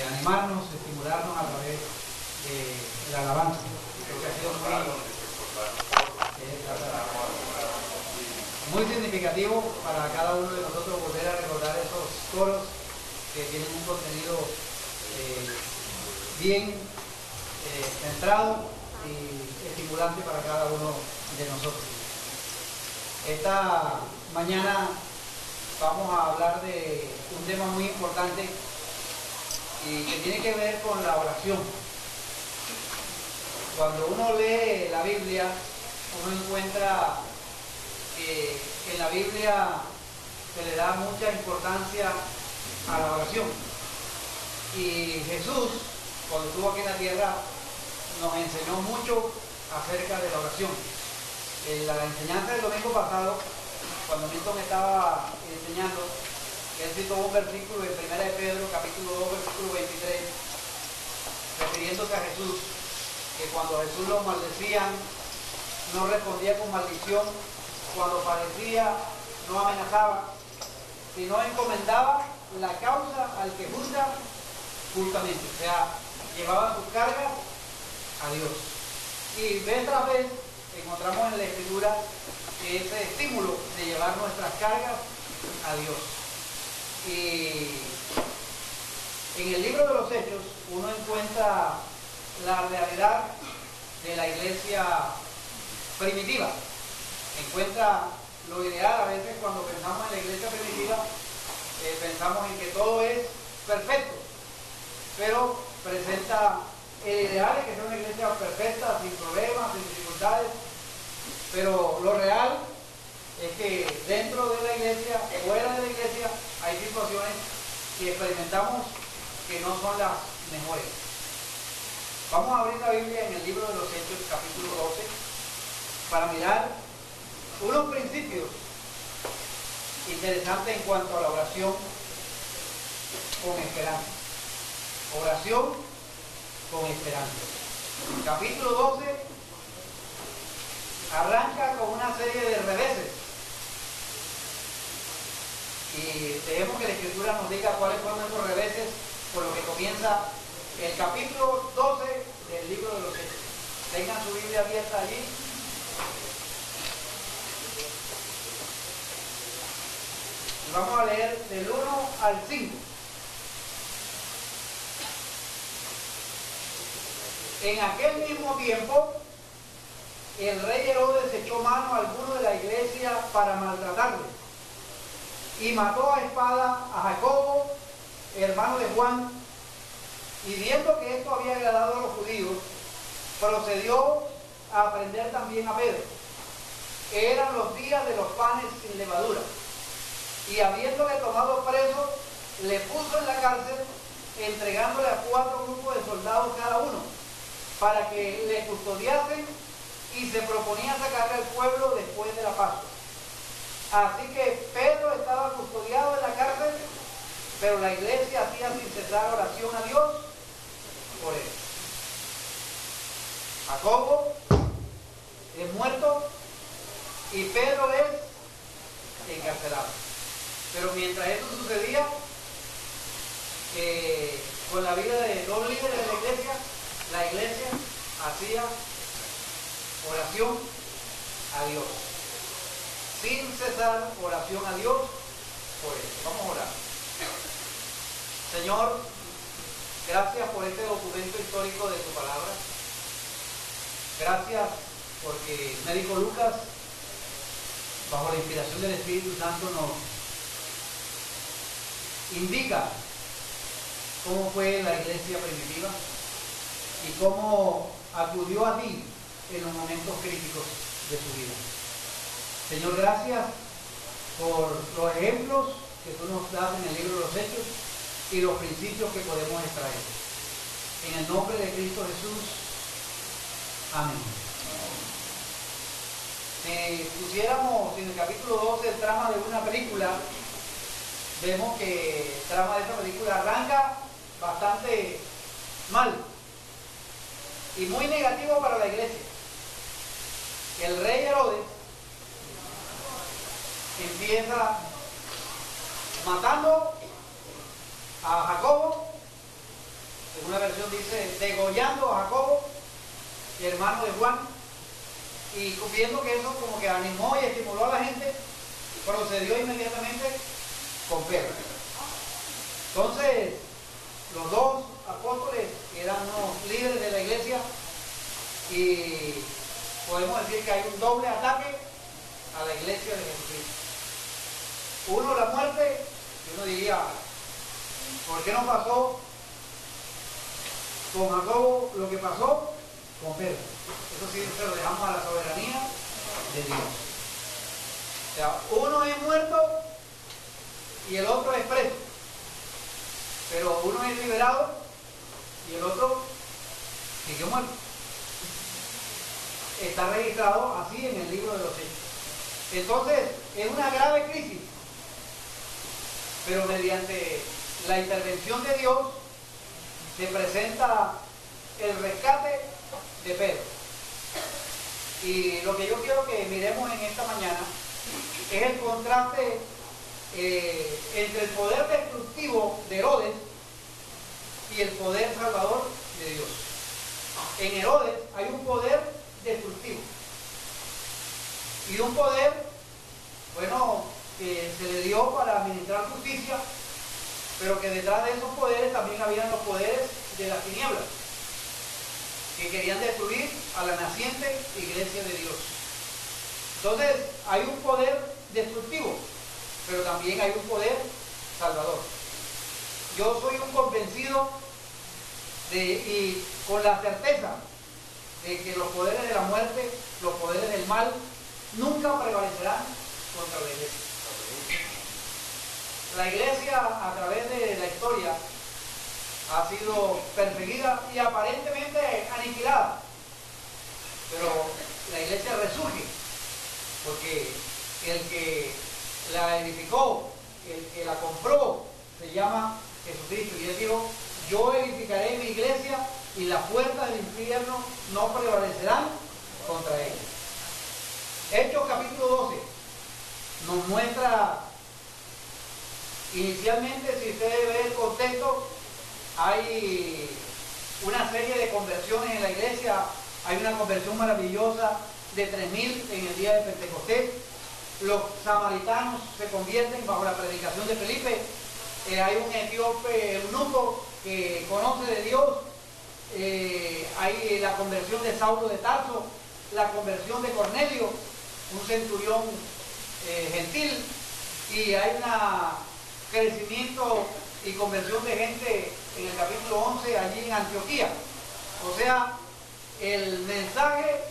animarnos, estimularnos a través de la alabanza. Creo que ha sido muy significativo para cada uno de nosotros volver a recordar esos coros que tienen un contenido bien centrado y estimulante para cada uno de nosotros. Esta mañana vamos a hablar de un tema muy importante y que tiene que ver con la oración. Cuando uno lee la Biblia, uno encuentra que en la Biblia se le da mucha importancia a la oración. Y Jesús, cuando estuvo aquí en la tierra, nos enseñó mucho acerca de la oración. En la enseñanza del domingo pasado, cuando Milton estaba enseñando, él citó un versículo en 1 de Pedro, capítulo 2, versículo 23, refiriéndose a Jesús, que cuando Jesús lo maldecían, no respondía con maldición, cuando parecía, no amenazaba, sino encomendaba la causa al que juzga justamente, o sea, llevaba sus cargas a Dios. Y vez tras vez encontramos en la Escritura ese estímulo de llevar nuestras cargas a Dios. Y en el libro de los Hechos uno encuentra la realidad de la iglesia primitiva. Encuentra lo ideal. A veces cuando pensamos en la iglesia primitiva pensamos en que todo es perfecto, pero presenta el ideal de que sea una iglesia perfecta, sin problemas, sin dificultades, pero lo real es que dentro de la iglesia, fuera de la iglesia, hay situaciones que experimentamos que no son las mejores. Vamos a abrir la Biblia en el libro de los Hechos, capítulo 12, para mirar unos principios interesantes en cuanto a la oración con esperanza. Oración con esperanza. Capítulo 12 arranca con una serie de reveses. Y dejemos que la Escritura nos diga cuáles fueron esos reveses, por lo que comienza el capítulo 12 del libro de los Hechos. Tengan su Biblia abierta allí. Y vamos a leer del 1 al 5. En aquel mismo tiempo, el rey Herodes echó mano a alguno de la iglesia para maltratarle y mató a espada a Jacobo, hermano de Juan, y viendo que esto había agradado a los judíos, procedió a prender también a Pedro. Eran los días de los panes sin levadura, y habiéndole tomado preso, le puso en la cárcel, entregándole a 4 grupos de soldados cada uno, para que le custodiasen, y se proponía sacarle al pueblo después de la Pascua. Así que Pedro estaba custodiado en la cárcel, pero la iglesia hacía sin cesar oración a Dios por él. Jacobo es muerto y Pedro es encarcelado. Pero mientras eso sucedía, con la vida de 2 líderes de la iglesia hacía oración a Dios. Sin cesar, oración a Dios por él. Vamos a orar. Señor, gracias por este documento histórico de tu palabra. Gracias porque el médico Lucas, bajo la inspiración del Espíritu Santo, nos indica cómo fue la iglesia primitiva y cómo acudió a ti en los momentos críticos de su vida. Señor, gracias por los ejemplos que tú nos das en el libro de los Hechos y los principios que podemos extraer. En el nombre de Cristo Jesús. Amén. Si pusiéramos en el capítulo 12 el trama de una película, vemos que el trama de esta película arranca bastante mal y muy negativo para la iglesia. El rey Herodes empieza matando a Jacobo una versión dice, degollando a Jacobo, hermano de Juan, y viendo que eso como que animó y estimuló a la gente, procedió inmediatamente con Pedro. Entonces, los dos apóstoles eran unos líderes de la iglesia y podemos decir que hay un doble ataque a la iglesia de Jesucristo. Uno, la muerte, y uno diría, ¿por qué no pasó con Jacobo lo que pasó con Pedro? Eso sí se lo dejamos a la soberanía de Dios. O sea, uno es muerto y el otro es preso. Pero uno es liberado y el otro siguió muerto. Está registrado así en el libro de los Hechos. Entonces, es una grave crisis. Pero mediante la intervención de Dios se presenta el rescate de Pedro. Y lo que yo quiero que miremos en esta mañana es el contraste entre el poder destructivo de Herodes y el poder salvador de Dios. En Herodes hay un poder destructivo y un poder, bueno, que se le dio para administrar justicia, pero que detrás de esos poderes también habían los poderes de las tinieblas, que querían destruir a la naciente iglesia de Dios. Entonces, hay un poder destructivo, pero también hay un poder salvador. Yo soy un convencido y con la certeza de que los poderes de la muerte, los poderes del mal, nunca prevalecerán contra la iglesia. La iglesia, a través de la historia, ha sido perseguida y aparentemente aniquilada. Pero la iglesia resurge, porque el que la edificó, el que la compró, se llama Jesucristo. Y él dijo, yo edificaré mi iglesia y las puertas del infierno no prevalecerán contra ella. Hechos capítulo 12 nos muestra, inicialmente, si usted ve el contexto, hay una serie de conversiones en la iglesia. Hay una conversión maravillosa de 3.000 en el día de Pentecostés. Los samaritanos se convierten bajo la predicación de Felipe. Hay un etíope eunuco que conoce de Dios. Hay la conversión de Saulo de Tarso, la conversión de Cornelio, un centurión gentil, y hay un crecimiento y conversión de gente en el capítulo 11 allí en Antioquía. O sea, el mensaje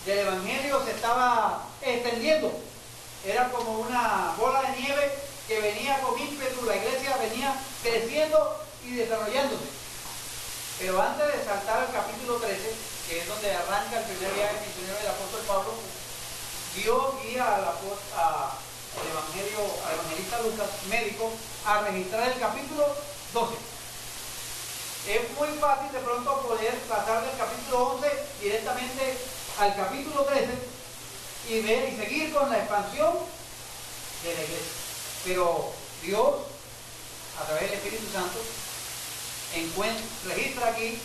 del evangelio se estaba extendiendo. Era como una bola de nieve que venía con ímpetu. La iglesia venía creciendo y desarrollándose. Pero antes de saltar al capítulo 13, que es donde arranca el primer viaje misionero del apóstol Pablo, Dios guía al evangelista Lucas, médico, a registrar el capítulo 12. Es muy fácil de pronto poder pasar del capítulo 11 directamente al capítulo 13 y ver y seguir con la expansión de la iglesia. Pero Dios, a través del Espíritu Santo, registra aquí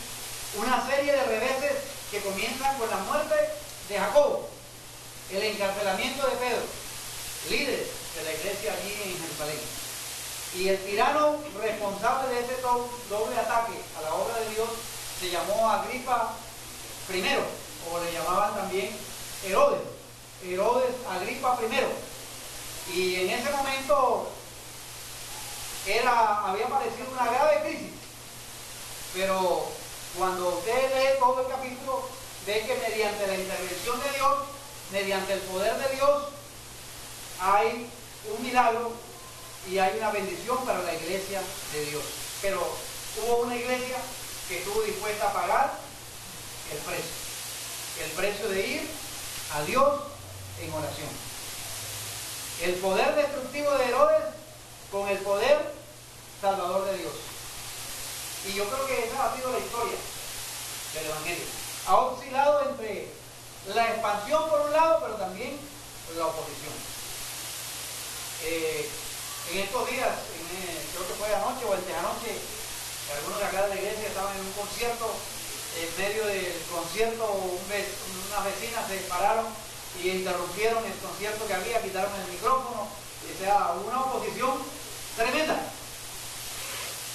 una serie de reveses que comienzan con la muerte de Jacobo, el encarcelamiento de Pedro, líderes de la iglesia allí en Jerusalén. Y el tirano responsable de ese doble ataque a la obra de Dios se llamó Agripa I, o le llamaban también Herodes Agripa I. Y en ese momento había aparecido una grave crisis. Pero cuando usted lee todo el capítulo, ve que mediante la intervención de Dios, mediante el poder de Dios, hay un milagro y hay una bendición para la iglesia de Dios. Pero hubo una iglesia que estuvo dispuesta a pagar el precio de ir a Dios en oración. El poder destructivo de Herodes con el poder salvador de Dios. Y yo creo que esa ha sido la historia del evangelio. Ha oscilado entre la expansión por un lado, pero también la oposición. En estos días, creo que fue anoche o antes anoche, algunos de acá de la iglesia estaban en un concierto, en medio del concierto unas vecinas se pararon y interrumpieron el concierto que había, quitaron el micrófono, o sea, una oposición tremenda.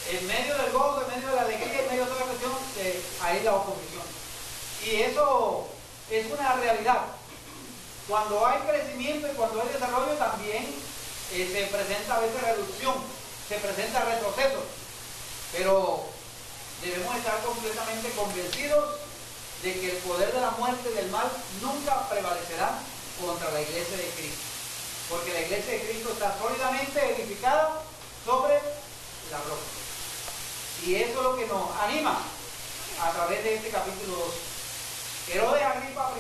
En medio del gozo, en medio de la alegría, en medio de toda la cuestión, hay la oposición. Y eso es una realidad. Cuando hay crecimiento y cuando hay desarrollo también se presenta a veces reducción, se presenta retroceso. Pero debemos estar completamente convencidos de que el poder de la muerte y del mal nunca prevalecerá contra la iglesia de Cristo. Porque la iglesia de Cristo está sólidamente edificada sobre la roca. Y eso es lo que nos anima a través de este capítulo 2. Herodes Agripa I,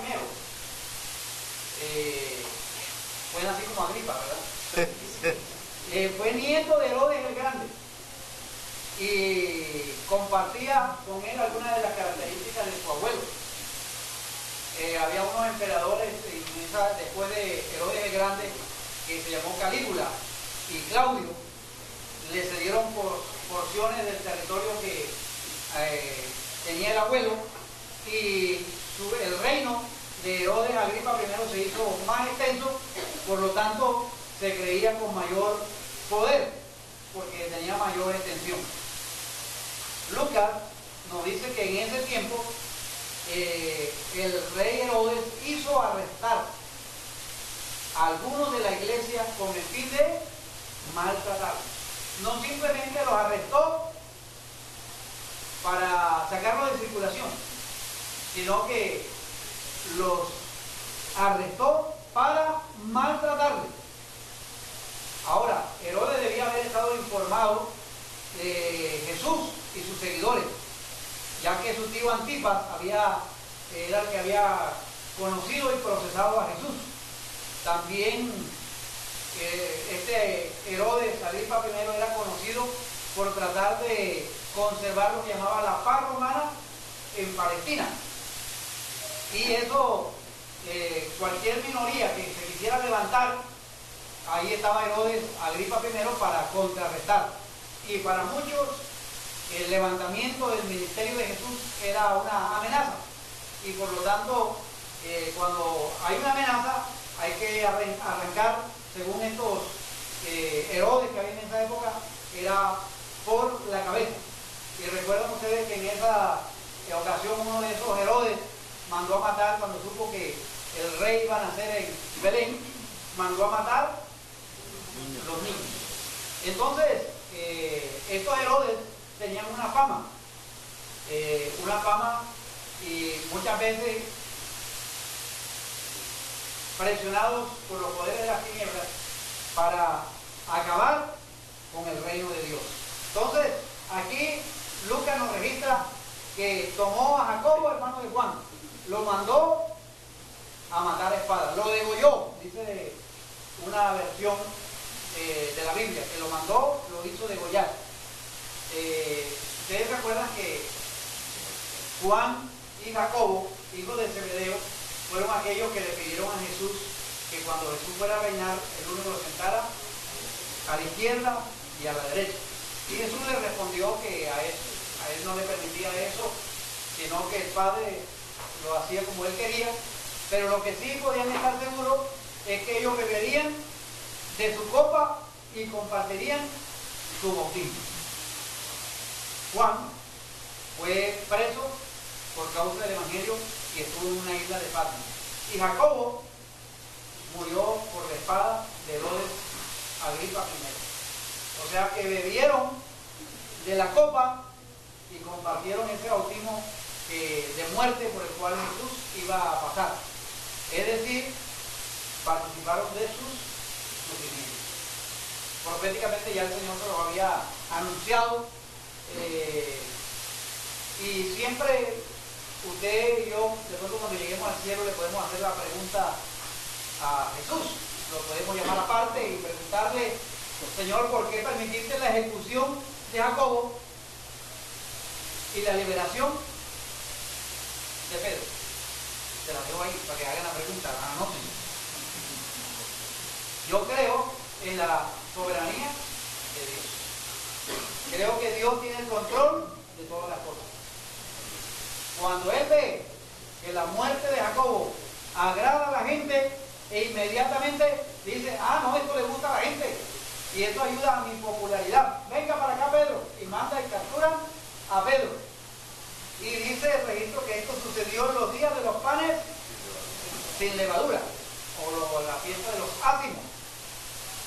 fue nacido como Agripa, ¿verdad? Fue nieto de Herodes el Grande y compartía con él algunas de las características de su abuelo. Había unos emperadores después de Herodes el Grande que se llamó Calígula y Claudio, le cedieron porciones del territorio que tenía el abuelo, y el reino de Herodes Agripa I se hizo más extenso, por lo tanto se creía con mayor poder porque tenía mayor extensión. Lucas nos dice que en ese tiempo el rey Herodes hizo arrestar a algunos de la iglesia con el fin de maltratarlos. No simplemente los arrestó para sacarlos de circulación, sino que los arrestó para maltratarles. Ahora, Herodes debía haber estado informado de Jesús y sus seguidores, ya que su tío Antipas era el que había conocido y procesado a Jesús. También este Herodes Agripa I era conocido por tratar de conservar lo que llamaba la paz romana en Palestina. Y eso, cualquier minoría que se quisiera levantar, ahí estaba Herodes Agripa I para contrarrestar. Y para muchos, el levantamiento del ministerio de Jesús era una amenaza. Y por lo tanto, cuando hay una amenaza, hay que arrancar, según estos Herodes que había en esa época, era por la cabeza. Y recuerdan ustedes que en esa ocasión uno de esos Herodes mandó a matar, cuando supo que el rey iba a nacer en Belén, mandó a matar los niños. Entonces, estos Herodes tenían una fama y muchas veces presionados por los poderes de las tinieblas para acabar con el reino de Dios. Entonces, aquí Lucas nos registra que tomó a Jacobo, hermano de Juan, lo mandó a matar a espada, lo degolló, dice una versión de la Biblia, que lo mandó, lo hizo degollar. Ustedes recuerdan que Juan y Jacobo, hijos de Zebedeo, fueron aquellos que le pidieron a Jesús que cuando Jesús fuera a reinar, el único lo sentara a la izquierda y a la derecha. Y Jesús le respondió que a él no le permitía eso, sino que el Padre lo hacía como él quería, pero lo que sí podían estar seguros es que ellos beberían de su copa y compartirían su bautismo. Juan fue preso por causa del Evangelio y estuvo en una isla de Patmos. Y Jacobo murió por la espada de Herodes Agripa I. O sea que bebieron de la copa y compartieron ese bautismo de muerte por el cual Jesús iba a pasar. Es decir, participaron de sus sufrimientos. Proféticamente ya el Señor se los había anunciado, y siempre usted y yo, de pronto cuando lleguemos al cielo, le podemos hacer la pregunta a Jesús. Lo podemos llamar aparte y preguntarle: Señor, ¿por qué permitiste la ejecución de Jacobo y la liberación de Pedro? Se la dejo ahí para que hagan la pregunta, anoten. Yo creo en la soberanía de Dios. Creo que Dios tiene el control de todas las cosas. Cuando él ve que la muerte de Jacobo agrada a la gente, e inmediatamente dice, ah, no, esto le gusta a la gente, y esto ayuda a mi popularidad. Venga para acá, Pedro, y manda y capturan a Pedro. Y dice el registro que esto sucedió en los días de los panes sin levadura, o la fiesta de los ácimos,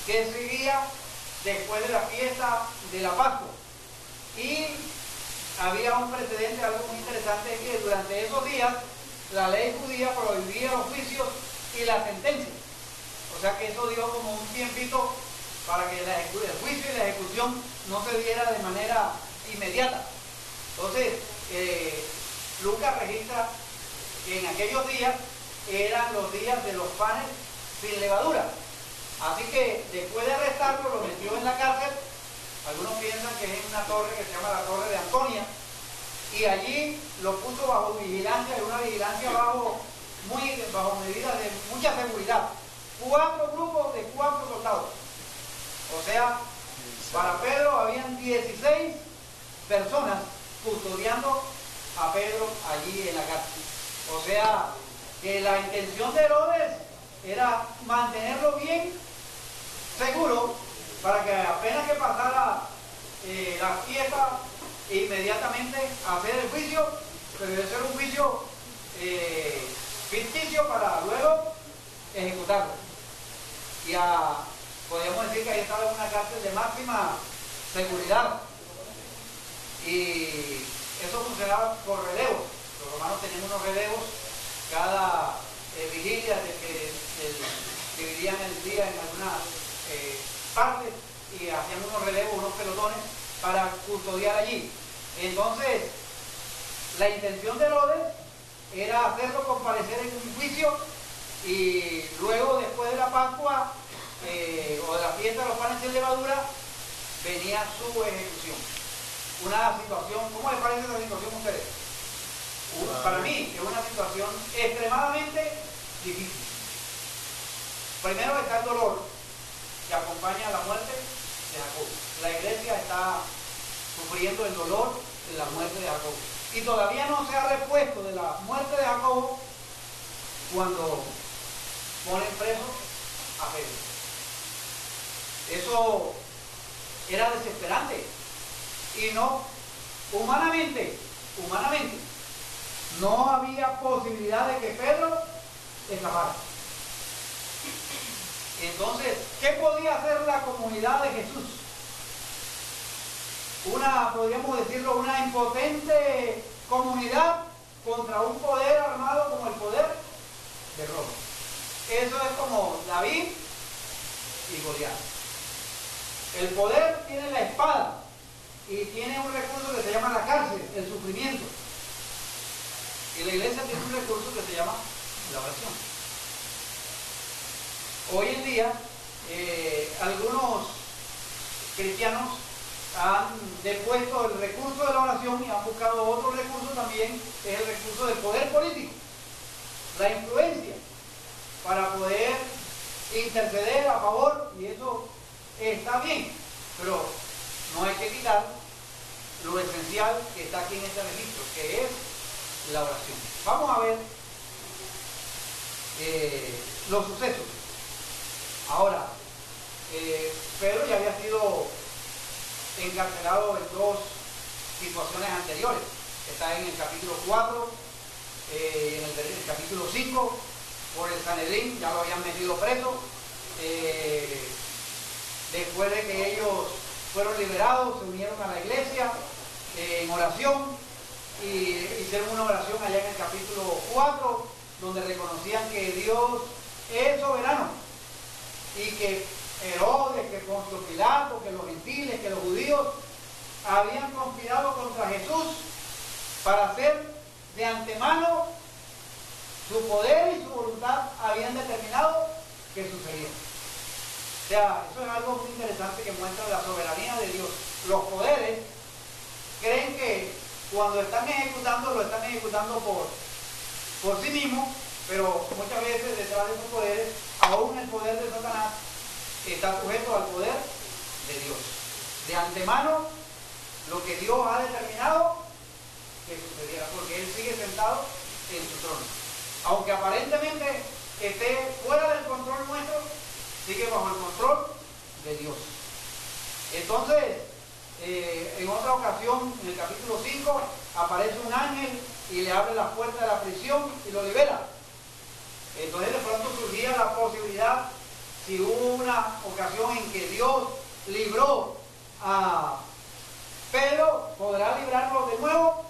que seguía después de la fiesta de la Pascua. Y había un precedente, algo muy interesante, que durante esos días la ley judía prohibía los juicios y la sentencia. O sea que eso dio como un tiempito para que el juicio y la ejecución no se diera de manera inmediata. Entonces, Lucas registra que en aquellos días eran los días de los panes sin levadura. Así que después de arrestarlo, lo metió en la cárcel. Algunos piensan que es una torre que se llama la Torre de Antonia, y allí lo puso bajo vigilancia, y una vigilancia bajo medidas de mucha seguridad. 4 grupos de 4 soldados. O sea, para Pedro habían 16 personas custodiando a Pedro allí en la cárcel. O sea, que la intención de Herodes era mantenerlo bien seguro, para que apenas que pasara la fiesta, inmediatamente hacer el juicio, pero debe ser un juicio ficticio para luego ejecutarlo. Podríamos decir que ahí estaba en una cárcel de máxima seguridad, y eso funcionaba por relevos. Los romanos tenían unos relevos cada vigilia, de que dividían el día en algunas partes, y hacían unos relevos, unos pelotones para custodiar allí. Entonces, la intención de Herodes era hacerlo comparecer en un juicio, y luego, después de la Pascua o de la fiesta de los panes sin levadura, venía su ejecución. Una situación, ¿cómo les parece esa situación a ustedes? Para mí es una situación extremadamente difícil. Primero está el dolor que acompaña a la muerte de Jacobo. La iglesia está sufriendo el dolor de la muerte de Jacobo, y todavía no se ha repuesto de la muerte de Jacobo cuando ponen preso a Pedro. Eso era desesperante, y no, humanamente, no había posibilidad de que Pedro escapara. Entonces, ¿qué podía hacer la comunidad de Jesús? Podríamos decirlo, una impotente comunidad contra un poder armado como el poder de Roma. Eso es como David y Goliat. El poder tiene la espada, y tiene un recurso que se llama la cárcel, el sufrimiento. Y la iglesia tiene un recurso que se llama la oración. Hoy en día, algunos cristianos han depuesto el recurso de la oración y han buscado otro recurso también, que es el recurso del poder político, la influencia, para poder interceder a favor, y eso está bien, pero no hay que quitar lo esencial que está aquí en este registro, que es la oración. Vamos a ver los sucesos. Ahora, Pedro ya había sido encarcelado en 2 situaciones anteriores. Está en el capítulo 4, en el capítulo 5, por el Sanedrín, ya lo habían metido preso. Después de que ellos fueron liberados, se unieron a la iglesia en oración, y hicieron una oración allá en el capítulo 4, donde reconocían que Dios es soberano, y que Herodes, que Poncio Pilato, que los gentiles, que los judíos habían conspirado contra Jesús para hacer de antemano su poder y su voluntad, habían determinado que sucediera. O sea, eso es algo muy interesante que muestra la soberanía de Dios. Los poderes creen que cuando están ejecutando, lo están ejecutando por sí mismos, pero muchas veces detrás de esos poderes, aún el poder de Satanás está sujeto al poder de Dios. De antemano, lo que Dios ha determinado que sucediera, porque Él sigue sentado en su trono. Aunque aparentemente esté fuera del control nuestro, sigue bajo el control de Dios. Entonces, en otra ocasión, en el capítulo 5, aparece un ángel y le abre la puerta de la prisión y lo libera. Entonces de pronto surgía la posibilidad, si hubo una ocasión en que Dios libró a Pedro, podrá librarlo de nuevo,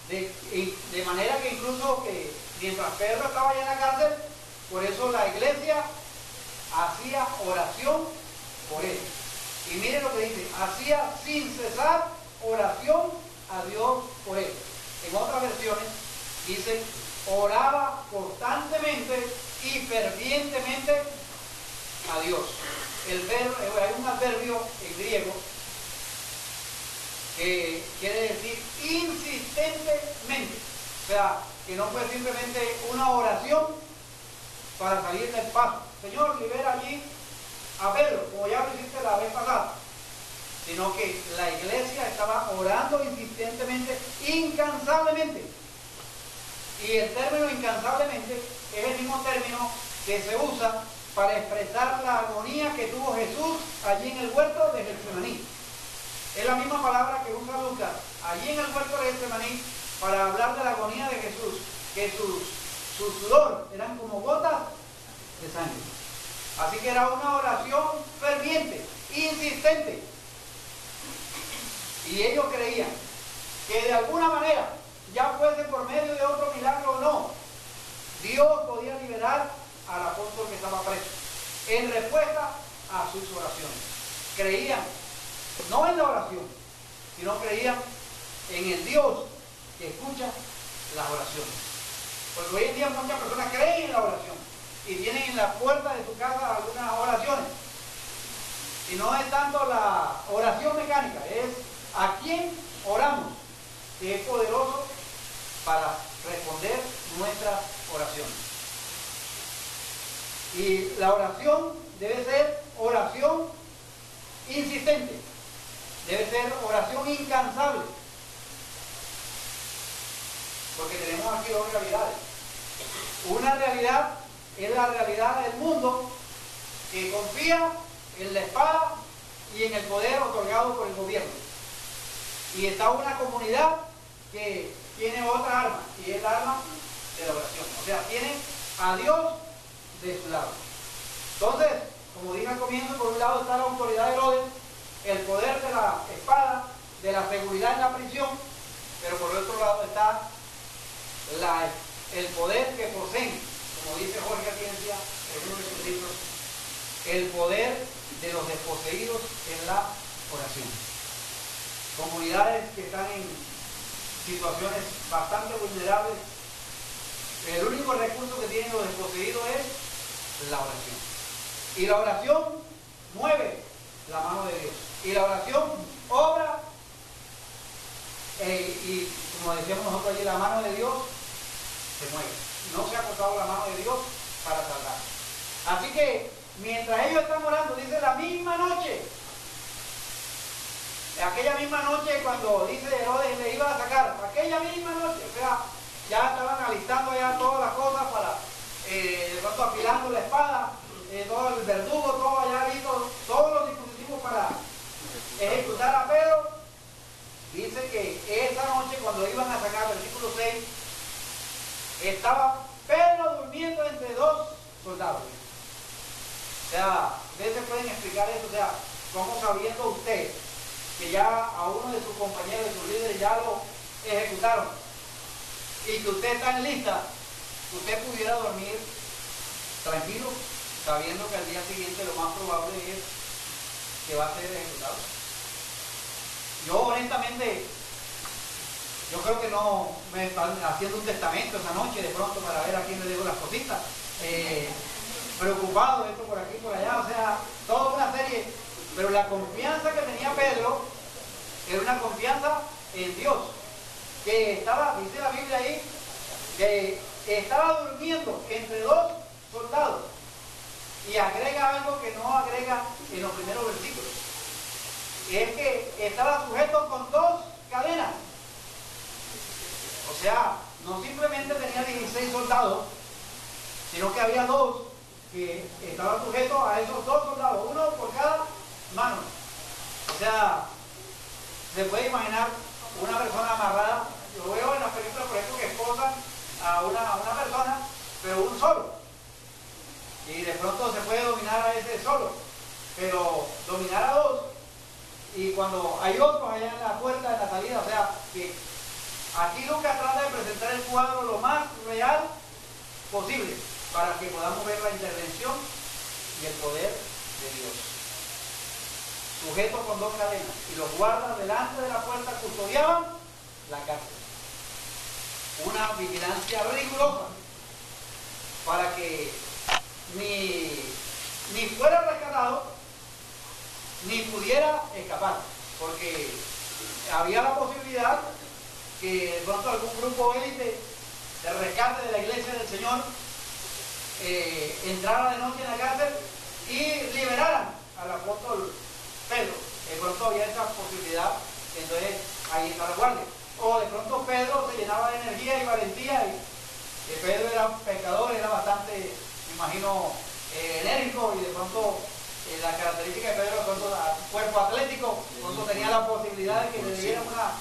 de manera que incluso que mientras Pedro estaba allá en la cárcel, por eso la iglesia hacía oración por él. Y miren lo que dice, hacía sin cesar oración a Dios por él. En otras versiones dice, oraba constantemente y fervientemente a Dios. Hay un adverbio en griego que quiere decir insistentemente. O sea, que no fue simplemente una oración para salir del paso. Señor, libera allí a Pedro, como ya lo hiciste la vez pasada. Sino que la iglesia estaba orando insistentemente, incansablemente. Y el término incansablemente es el mismo término que se usa para expresar la agonía que tuvo Jesús allí en el huerto de Getsemaní. Es la misma palabra que usa Lucas allí en el huerto de Getsemaní para hablar de la agonía de Jesús, que su sudor eran como gotas de sangre. Así que era una oración ferviente, insistente. Y ellos creían que de alguna manera, ya fuese por medio de otro milagro o no, Dios podía liberar al apóstol que estaba preso, en respuesta a sus oraciones. Creían, no en la oración, sino creían en el Dios que escucha las oraciones. Porque hoy en día muchas personas creen en la oración y tienen en la puerta de su casa algunas oraciones. Y no es tanto la oración mecánica, es a quién oramos, que es poderoso para responder nuestras oraciones. Y la oración debe ser oración insistente, debe ser oración incansable, porque tenemos aquí dos realidades. Una realidad es la realidad del mundo que confía en la espada y en el poder otorgado por el gobierno. Y está una comunidad que tiene otra arma, y es el arma de la oración. O sea, tiene a Dios de su lado. Entonces, como dije al comienzo, por un lado está la autoridad de Herodes, el poder de la espada, de la seguridad en la prisión, pero por otro lado está el poder que poseen, como dice Jorge Atienza en uno de sus libros, el poder de los desposeídos en la oración. Comunidades que están en situaciones bastante vulnerables, el único recurso que tienen los desposeídos es la oración. Y la oración mueve la mano de Dios. Y la oración obra, y como decíamos nosotros allí, la mano de Dios se mueve. No se ha cortado la mano de Dios para salvar. Así que mientras ellos están orando, dice la misma noche, aquella misma noche cuando dice Herodes le iba a sacar, aquella misma noche, o sea, ya estaban alistando ya todas las cosas para, de pronto afilando la espada, todo el verdugo, todo allá listo, todos los dispositivos para ejecutar a Pedro. Dice que esa noche cuando iban a sacar, versículo 6, estaba Pedro durmiendo entre dos soldados. O sea, ustedes pueden explicar eso, o sea, ¿cómo sabiendo usted que ya a uno de sus compañeros, de sus líderes, ya lo ejecutaron y que usted está en lista, usted pudiera dormir tranquilo, sabiendo que al día siguiente lo más probable es que va a ser ejecutado? Yo honestamente, yo creo que no me están haciendo un testamento esa noche de pronto para ver a quién le dejo las cositas, preocupado de esto por aquí por allá, o sea, toda una serie. Pero la confianza que tenía Pedro era una confianza en Dios, que estaba, dice la Biblia ahí, que estaba durmiendo entre dos soldados, y agrega algo que no agrega en los primeros versículos, y es que estaba sujeto con dos cadenas. sea, no simplemente tenía 16 soldados, sino que había dos que estaban sujetos a esos dos soldados, uno por cada mano. O sea, se puede imaginar una persona amarrada. Yo veo en las películas, por ejemplo, que esposan a una persona, pero un solo. Y de pronto se puede dominar a ese solo, pero dominar a dos, y cuando hay otros allá en la puerta de la salida, o sea, que aquí Lucas trata de presentar el cuadro lo más real posible, para que podamos ver la intervención y el poder de Dios. Sujetos con dos cadenas, y los guardas delante de la puerta custodiaban la cárcel. Una vigilancia rigurosa para que ni fuera rescatado ni pudiera escapar, porque había la posibilidad que de pronto algún grupo élite de rescate de la iglesia del Señor entrara de noche en la cárcel y liberaran al apóstol Pedro. De pronto había esa posibilidad, entonces ahí está la guardia. O de pronto Pedro se llenaba de energía y valentía, y Pedro era un pescador, era bastante, me imagino, enérgico, y de pronto la característica de Pedro, de pronto cuerpo atlético, de pronto tenía la posibilidad de que le dieran una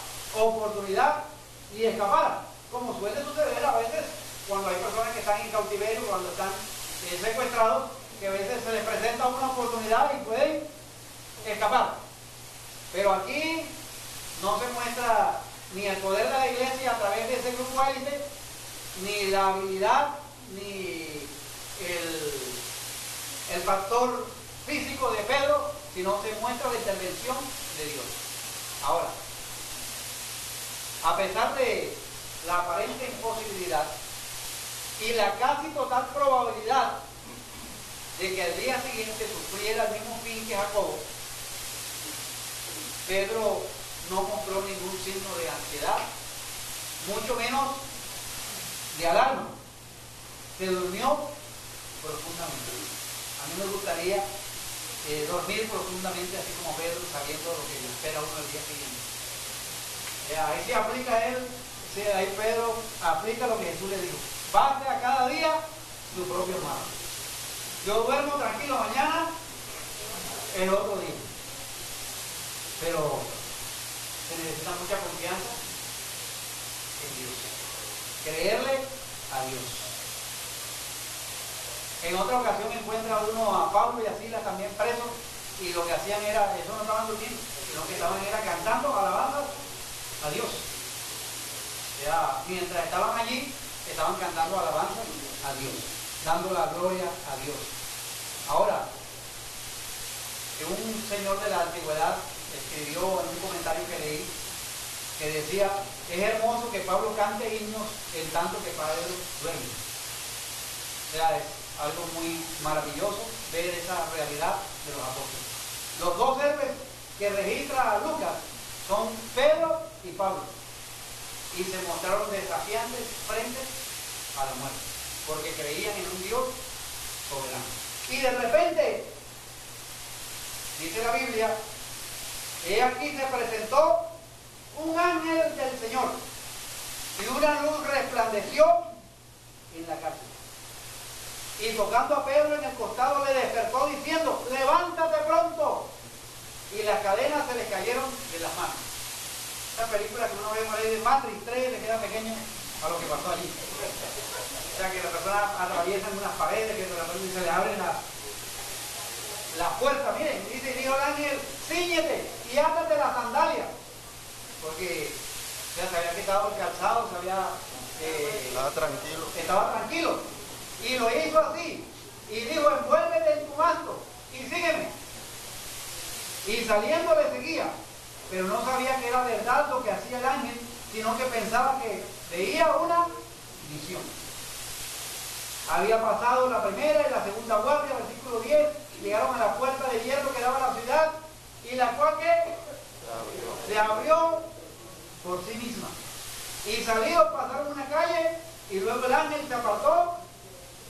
oportunidad y escapara, como suele suceder a veces cuando hay personas que están en cautiverio, cuando están secuestrados, que a veces se les presenta una oportunidad y pueden escapar. Pero aquí no se muestra ni el poder de la iglesia a través de ese grupo élite, ni la habilidad, ni el factor físico de Pedro, sino se muestra la intervención de Dios. Ahora, a pesar de la aparente imposibilidad y la casi total probabilidad de que al día siguiente sufriera el mismo fin que Jacobo, Pedro no mostró ningún signo de ansiedad, mucho menos de alarma. Se durmió profundamente. A mí me gustaría dormir profundamente, así como Pedro, sabiendo lo que le espera a uno el día siguiente. Ahí se aplica él, ahí Pedro aplica lo que Jesús le dijo: baste a cada día su propio mal. Yo duermo tranquilo mañana, el otro día. Pero se necesita mucha confianza en Dios, creerle a Dios. En otra ocasión encuentra uno a Pablo y a Silas también presos, y lo que hacían era, eso no estaban durmiendo, sino que estaban era cantando alabanzas a Dios. O sea, mientras estaban allí, estaban cantando alabanzas a Dios, dando la gloria a Dios. Ahora, un señor de la antigüedad escribió en un comentario que leí, que decía: es hermoso que Pablo cante himnos en tanto que Pedro duerme. O sea, es algo muy maravilloso ver esa realidad de los apóstoles. Los dos héroes que registra Lucas son Pedro y Pablo, y se mostraron desafiantes frente a la muerte, porque creían en un Dios soberano. Y de repente, dice la Biblia, he aquí se presentó un ángel del Señor, y una luz resplandeció en la cárcel. Y tocando a Pedro en el costado le despertó diciendo: levántate pronto. Y las cadenas se les cayeron de las manos. Esta película que uno ve por ahí de Matrix 3 le queda pequeño a lo que pasó allí. O sea, que las personas atraviesan unas paredes, que de repente se les abren las puertas. Miren, dijo el ángel: cíñete y átate las sandalias. Porque ya se había quitado el calzado, estaba tranquilo. Y lo hizo así. Y dijo: envuélvete en tu manto y sígueme. Y saliendo le seguía. Pero no sabía que era verdad lo que hacía el ángel, sino que pensaba que veía una visión. Había pasado la primera y la segunda guardia, versículo 10, llegaron a la puerta de hierro que daba a la ciudad, y la cual que se abrió por sí misma. Y salidos pasaron una calle, y luego el ángel se apartó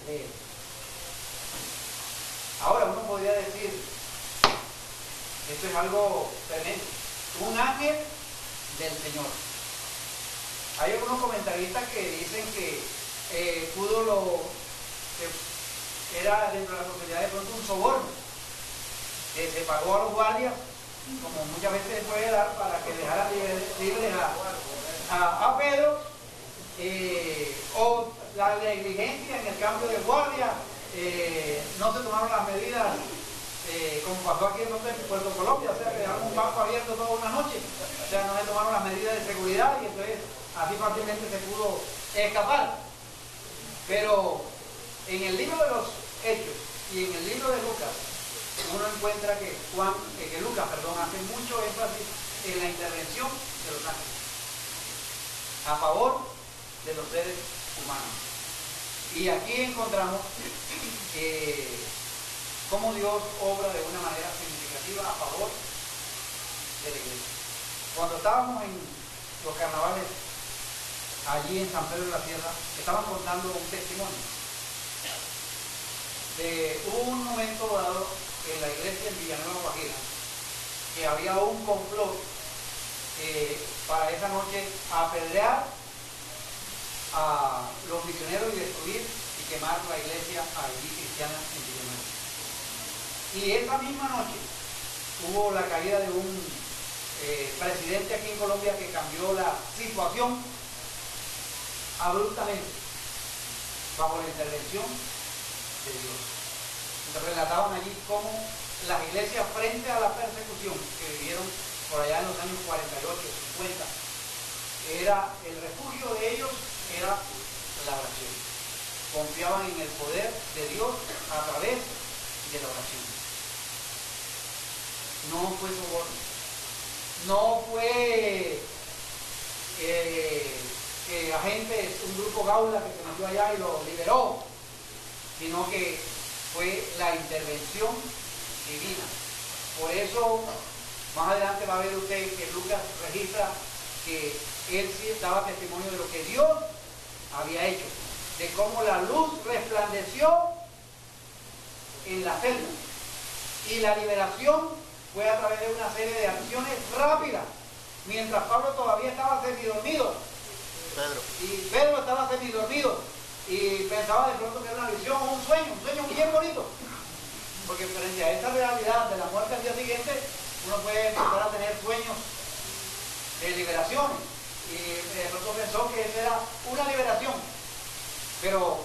de él. Ahora uno podría decir, esto es algo tremendo. Un ángel del Señor. Hay algunos comentaristas que dicen que que era dentro de la sociedad de pronto un soborno, que se pagó a los guardias, como muchas veces se puede dar, para que dejaran libres a Pedro, o la negligencia en el cambio de guardia, no se tomaron las medidas, como pasó aquí en Puerto Colombia, o sea, que dejaron un banco abierto toda una noche, o sea, no se tomaron las medidas de seguridad y entonces así fácilmente se pudo escapar. Pero en el libro de los Hechos y en el libro de Lucas, uno encuentra que Lucas hace mucho énfasis en la intervención de los ángeles a favor de los seres humanos. Y aquí encontramos cómo Dios obra de una manera significativa a favor de la iglesia. Cuando estábamos en los carnavales allí en San Pedro de la Sierra, estaban contando un testimonio de un momento dado en la iglesia en Villanueva, Guajira, que había un complot para esa noche apedrear a los misioneros y destruir y quemar la iglesia allí cristiana en Villanueva. Y esa misma noche hubo la caída de un presidente aquí en Colombia que cambió la situación abruptamente bajo la intervención de Dios. Entonces relataban allí cómo las iglesias frente a la persecución que vivieron por allá en los años 48, 50, era el refugio de ellos, era la oración. Confiaban en el poder de Dios a través de la oración. No fue soborno, no fue que agentes, un grupo gaula que se metió allá y lo liberó, sino que fue la intervención divina. Por eso, más adelante va a ver usted que Lucas registra que él sí daba testimonio de lo que Dios había hecho, de cómo la luz resplandeció en la celda. Y la liberación fue a través de una serie de acciones rápidas, mientras Pablo todavía estaba semidormido. Y Pedro estaba semidormido y pensaba de pronto que era una visión o un sueño bien bonito, porque frente a esta realidad de la muerte al día siguiente uno puede empezar a tener sueños de liberaciones y de pronto pensó que esa era una liberación, pero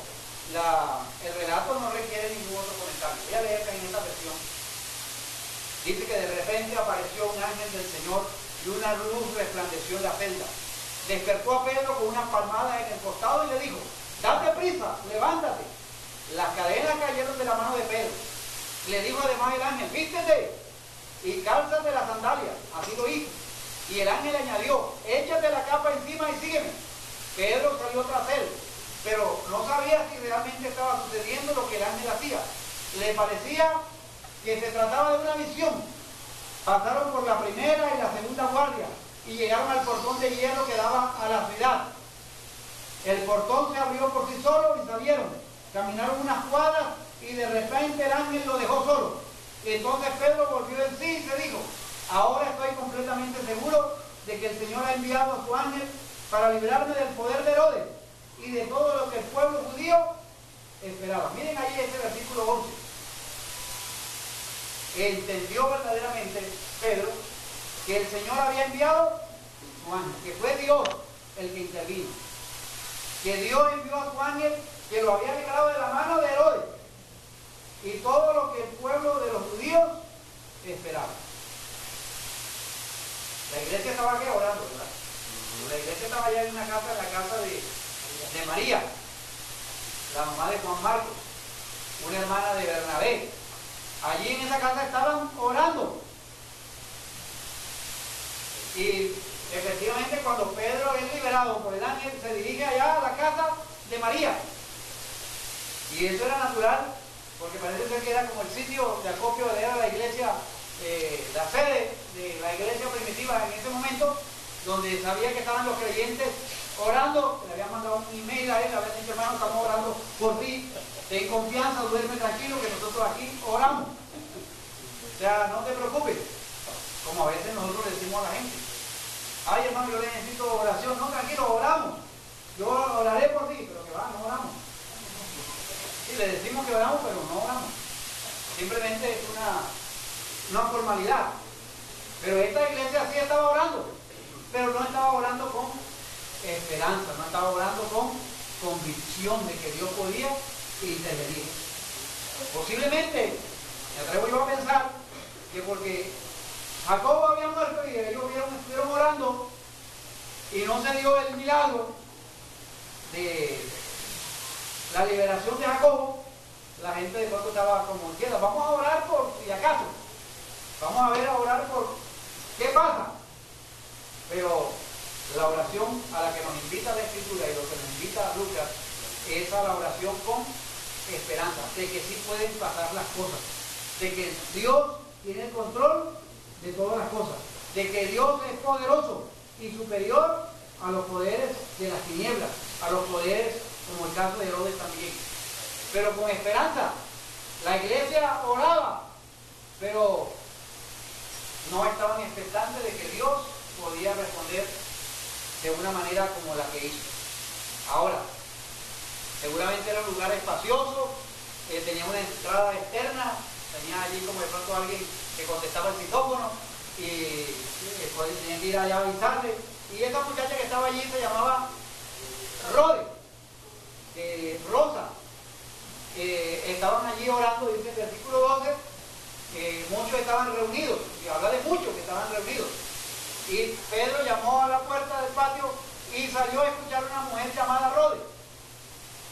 el relato no requiere ningún otro comentario. Voy a leer que en esta versión dice que de repente apareció un ángel del Señor y una luz resplandeció en la celda. Despertó a Pedro con una palmada en el costado y le dijo: date prisa, levántate. Las cadenas cayeron de la mano de Pedro. Le dijo además el ángel: vístete y cálzate las sandalias. Así lo hizo. Y el ángel añadió: échate la capa encima y sígueme. Pedro salió tras él, pero no sabía si realmente estaba sucediendo lo que el ángel hacía. Le parecía que se trataba de una visión. Pasaron por la primera y la segunda guardia y llegaron al portón de hierro que daba a la ciudad. El portón se abrió por sí solo y salieron. Caminaron unas cuadras y de repente el ángel lo dejó solo. Y entonces Pedro volvió en sí y se dijo: ahora estoy completamente seguro de que el Señor ha enviado a su ángel para librarme del poder de Herodes y de todo lo que el pueblo judío esperaba. Miren ahí ese versículo 11. Entendió verdaderamente Pedro que el Señor había enviado su ángel, que fue Dios el que intervino, que Dios envió a su ángel que lo había librado de la mano de Herodes y todo lo que el pueblo de los judíos esperaba. La iglesia estaba aquí orando, ¿verdad? La iglesia estaba allá en una casa, en la casa de María, la mamá de Juan Marcos, una hermana de Bernabé. Allí en esa casa estaban orando. Y efectivamente cuando Pedro es liberado por el ángel, se dirige allá a la casa de María. Y eso era natural, porque parece ser que era como el sitio de acopio de la iglesia, la sede de la iglesia primitiva en ese momento, donde sabía que estaban los creyentes orando. Le habían mandado un email a él, le habían dicho: hermano, estamos orando por ti, ten confianza, duerme tranquilo, que nosotros aquí oramos. O sea, no te preocupes, como a veces nosotros le decimos a la gente: ay hermano, yo necesito oración. No, tranquilo, oramos. decimos que oramos, pero no oramos. Simplemente es una formalidad. Pero esta iglesia sí estaba orando, pero no estaba orando con esperanza, no estaba orando con convicción de que Dios podía intervenir. Posiblemente, me atrevo yo a pensar, que porque Jacobo había muerto y ellos estuvieron orando y no se dio el milagro de la liberación de Jacobo, la gente de pronto estaba como inquieta. Vamos a orar por si acaso, vamos a ver a orar por qué pasa. Pero la oración a la que nos invita la Escritura y lo que nos invita Lucas es a la oración con esperanza, de que sí pueden pasar las cosas, de que Dios tiene el control de todas las cosas, de que Dios es poderoso y superior a los poderes de las tinieblas, a los poderes como el caso de Herodes también. Pero con esperanza, la iglesia oraba, pero no estaban expectantes de que Dios podía responder de una manera como la que hizo. Ahora, seguramente era un lugar espacioso, tenía una entrada externa, tenía allí como de pronto alguien que contestaba el citófono y después tenía que ir allá a avisarle. Y esa muchacha que estaba allí se llamaba Rode, Rosa. Estaban allí orando, dice el versículo 12, muchos estaban reunidos, y habla de muchos que estaban reunidos. Y Pedro llamó a la puerta del patio y salió a escuchar a una mujer llamada Rode.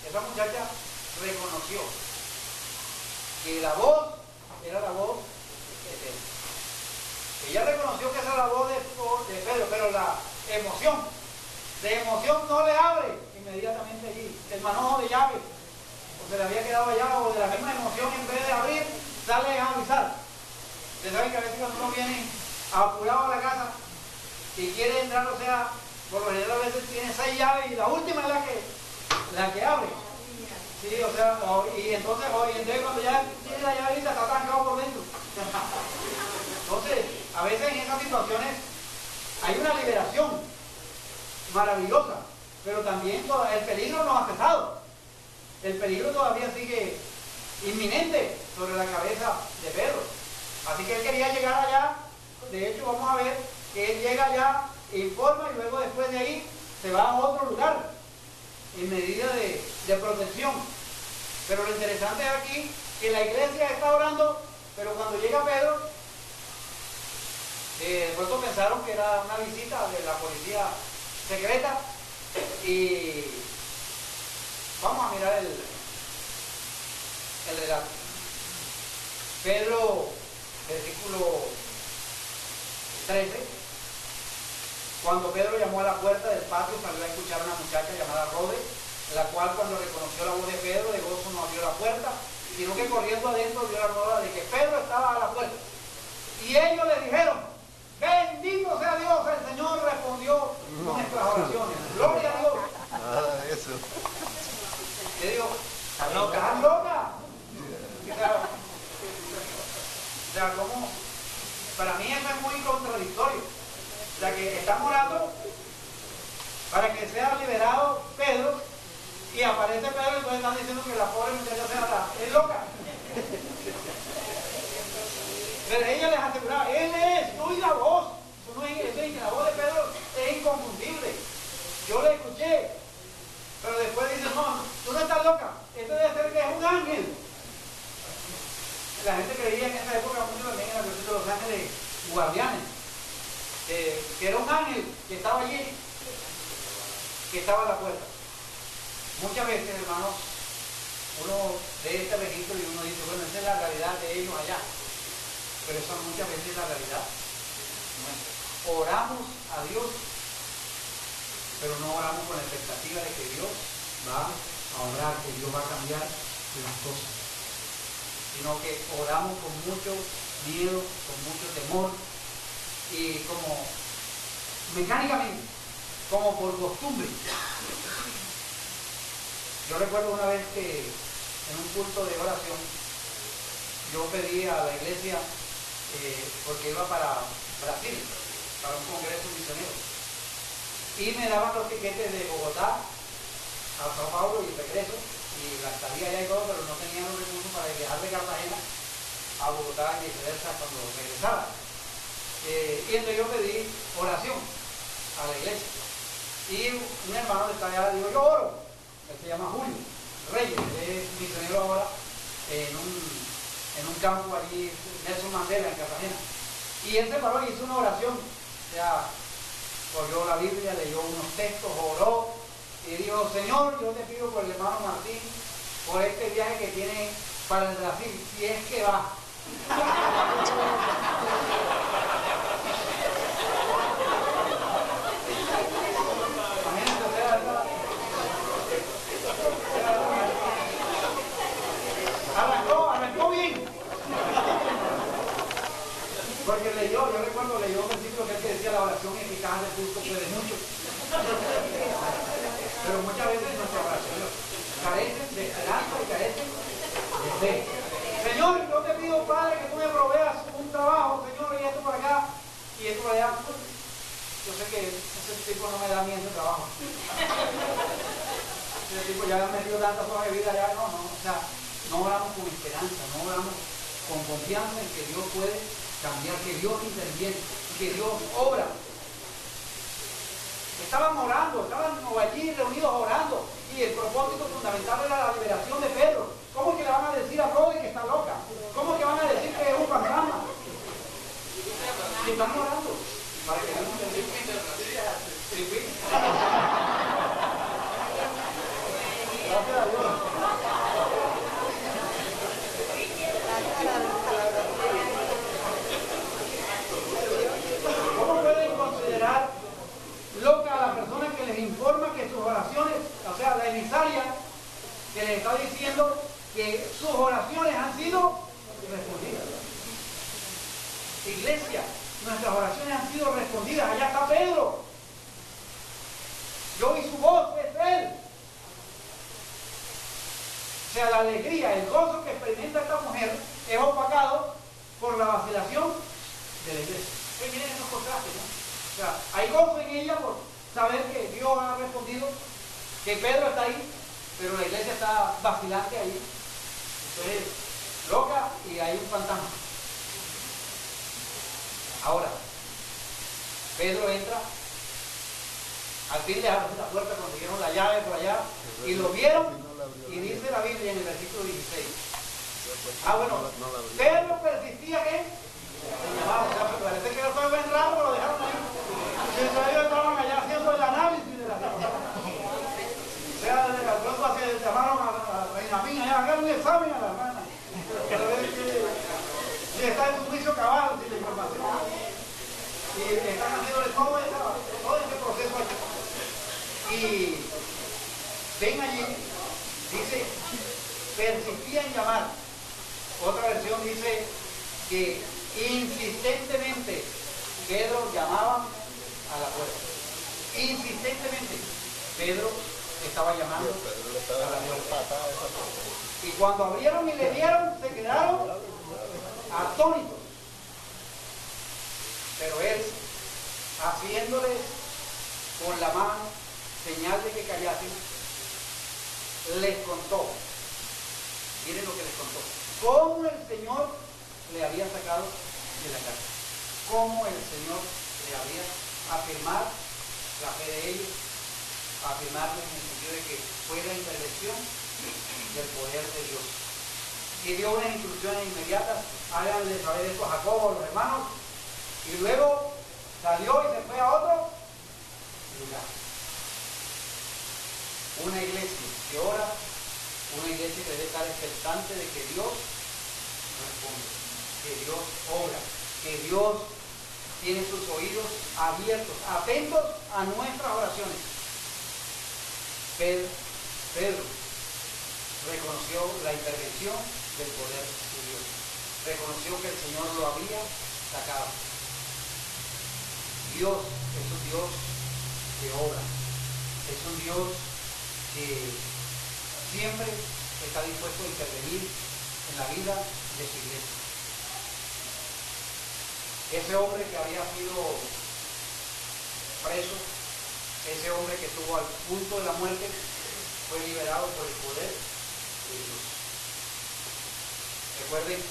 Esa muchacha reconoció que la voz era la voz de Pedro. Ella reconoció que esa era la voz de Pedro, pero la emoción, de emoción no le abre inmediatamente allí. El manojo de llave, o se le había quedado allá, o de la misma emoción, en vez de abrir, sale a avisar. Ustedes saben que a veces cuando uno viene apurado a la casa y quiere entrar, o sea, por lo general a veces tiene 6 llaves y la última es la que abre. Sí, o sea, y entonces cuando ya tiene la llave está trancado por dentro. Entonces, a veces en esas situaciones hay una liberación maravillosa, pero también el peligro no ha cesado. El peligro todavía sigue inminente sobre la cabeza de Pedro. Así que él quería llegar allá. De hecho, vamos a ver que él llega allá, informa y luego después de ahí se va a otro lugar en medida de protección. Pero lo interesante es aquí que la iglesia está orando, pero cuando llega Pedro, de pronto pensaron que era una visita de la policía secreta y vamos a mirar el relato. Pedro, versículo 13, cuando Pedro llamó a la puerta del patio salió a escuchar a una muchacha llamada Rode, la cual cuando reconoció la voz de Pedro de gozo no abrió la puerta, sino que corriendo adentro dio la nueva de que Pedro estaba a la puerta. Y ellos le dijeron: bendito sea Dios, el Señor respondió nuestras oraciones. Gloria a Dios. Nada de eso. Le digo, ¿estás loca? ¿Estás loca? O sea, ¿cómo? Para mí eso es muy contradictorio. O sea, que están orando para que sea liberado Pedro y aparece Pedro y entonces están diciendo que la pobre muchacha es loca. Pero ella les aseguraba, él es, no oí la voz. Eso no es, la voz de Pedro es inconfundible. Yo la escuché. Pero después dice, no, tú no estás loca. Esto debe ser que es un ángel. La gente creía en esa época mucho también en la cuestión de los ángeles guardianes. Que era un ángel que estaba allí, que estaba a la puerta. Muchas veces, hermanos, uno ve este registro y uno dice, bueno, esa es la realidad de ellos allá. Pero eso muchas veces es la realidad. Oramos a Dios, pero no oramos con la expectativa de que Dios va a obrar, que Dios va a cambiar las cosas. Sino que oramos con mucho miedo, con mucho temor y como mecánicamente, como por costumbre. Yo recuerdo una vez que en un culto de oración yo pedí a la iglesia porque iba para Brasil, para un congreso misionero, y me daban los tiquetes de Bogotá a Sao Paulo y regreso, y la estadía allá y todo, pero no tenían los recursos para viajar de Cartagena a Bogotá y viceversa cuando regresara. Y entonces yo pedí oración a la iglesia. Y un hermano de esta allá dijo, yo oro. Él se llama Julio Reyes, es misionero ahora en un campo allí, Nelson Mandela, en Cartagena. Y él se paró y hizo una oración. O sea, cogió la Biblia, leyó unos textos, oró y dijo, Señor, yo te pido por el hermano Martín, por este viaje que tiene para el Brasil, si es que va. Arrancó bien. Porque yo recuerdo, leyó un versículo que decía la oración eficaz del justo puede mucho. Pero muchas veces nuestras oraciones carecen de esperanza y carecen de fe. Señor, yo te pido, Padre, que tú me proveas un trabajo, Señor, y esto por acá, y esto por allá. Yo sé que ese tipo no me da ni ese trabajo. Ese tipo ya ha metido tantas horas de vida allá, no, o sea, no oramos con esperanza, no oramos con confianza en que Dios puede cambiar, que Dios interviene, que Dios obra. Estaban orando, estaban allí reunidos orando, y el propósito fundamental era la liberación de Pedro. ¿Cómo que le van a decir a Rodi que está loca? ¿Cómo que van a decir que es un fantasma? Y están orando para que no se gracias a Dios. ¿Cómo pueden considerar loca a la persona que les informa que sus oraciones, o sea, la emisaria, que les está diciendo que sus oraciones han sido respondidas? Iglesia, nuestras oraciones han sido respondidas. Allá está Pedro. Yo oí su voz, es él. O sea, la alegría, el gozo que experimenta esta mujer es opacado por la vacilación de la iglesia. Miren esos contrastes, ¿no? O sea, hay gozo en ella por saber que Dios ha respondido, que Pedro está ahí, pero la iglesia está vacilante ahí. Entonces, loca y hay un fantasma. Ahora, Pedro entra, al fin le abren la puerta, consiguieron la llave por allá y lo vieron, y dice la Biblia en el versículo 16. Pedro persistía que parece que no fue buen rato, pero lo dejaron ahí. Ellos estaban allá haciendo el análisis de la situación. O sea, desde la pronto se llamaron a Benjamín allá a hacer un examen a la hermana. Para ver si está en su juicio cabal, si la información. Y están haciéndole todo ese proceso allí. Y ven allí, dice, persistía en llamar. Otra versión dice que insistentemente Pedro llamaba a la puerta. Insistentemente Pedro estaba llamando a la puerta. Y cuando abrieron y le dieron, se quedaron atónitos. Pero él, haciéndoles con la mano señal de que callasen, les contó. Miren lo que les contó. Cómo el Señor le había sacado de la cárcel. Cómo el Señor le había afirmado la fe de ellos, afirmarles en el sentido de que fue la intervención del poder de Dios. Y dio unas instrucciones inmediatas, háganle saber esto a Jacobo, a los hermanos, y luego salió y se fue a otro lugar. Una iglesia que ora, una iglesia que debe estar expectante de que Dios responde, que Dios obra, que Dios tiene sus oídos abiertos, atentos a nuestras oraciones. Pedro reconoció la intervención del poder de Dios, reconoció que el Señor lo había sacado. Dios es un Dios que obra, es un Dios que siempre está dispuesto a intervenir en la vida de su iglesia. Ese hombre que había sido preso, ese hombre que estuvo al punto de la muerte, fue liberado por el poder de Dios. Recuerden,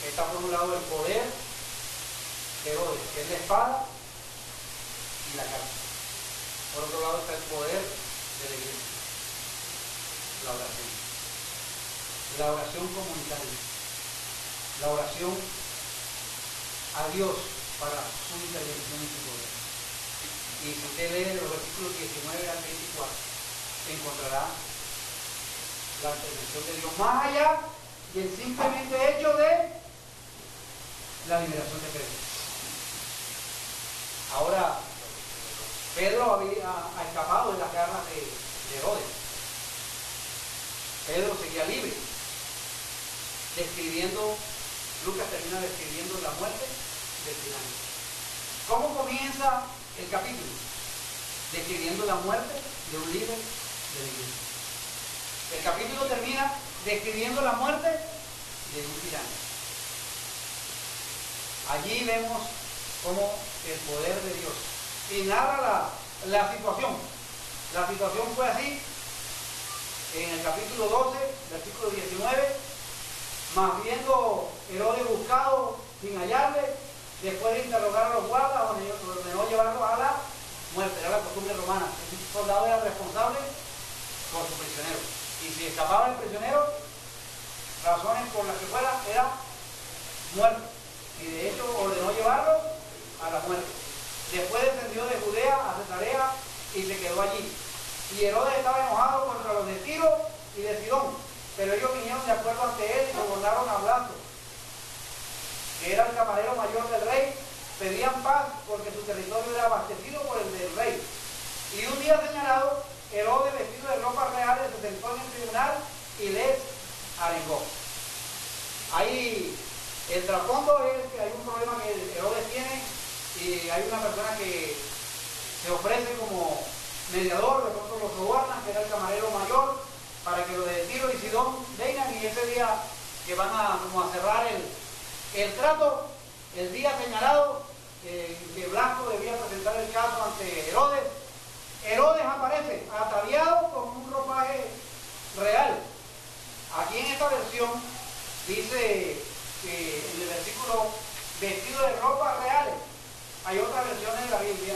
está por un lado el poder de Herodes, que es la espada y la cárcel. Por otro lado está el poder de la iglesia, la oración. La oración comunitaria, la oración a Dios para su intervención y su poder. Y si usted lee los versículos 19 al 24, encontrará la intervención de Dios más allá del simplemente hecho de la liberación de Pedro. Ahora, Pedro ha escapado de las garras de Herodes. Pedro seguía libre, Lucas termina describiendo la muerte del tirano. ¿Cómo comienza el capítulo? Describiendo la muerte de un líder de la iglesia. El capítulo termina describiendo la muerte de un tirano. Allí vemos cómo el poder de Dios. Y narra la situación. La situación fue así. En el capítulo 12, versículo 19, mas viendo Herodes buscado sin hallarle, después de interrogar a los guardas, ordenó llevarlo a la muerte. Era la costumbre romana. El soldado era responsable por su prisionero. Y si escapaba el prisionero, razones por las que fuera, era muerte. Y de hecho ordenó llevarlo a la muerte. Después descendió de Judea a Cesarea y se quedó allí. Y Herodes estaba enojado contra los de Tiro y de Sidón, pero ellos vinieron de acuerdo ante él y sobornaron a Blasto, que era el camarero mayor del rey. Pedían paz porque su territorio era abastecido por el del rey. Y un día señalado, Herodes, vestido de ropas reales, se sentó en el tribunal y les arengó. Ahí el trasfondo es que hay un problema que Herodes tiene y hay una persona que se ofrece como mediador, de pronto lo sobornan, que era el camarero mayor, para que los de Tiro y Sidón vengan, y ese día que van a cerrar el trato, el día señalado, que Blasco debía presentar el caso ante Herodes, Herodes aparece ataviado con un ropaje real. Aquí en esta versión dice que en el versículo vestido de ropas reales. Hay otras versiones de la Biblia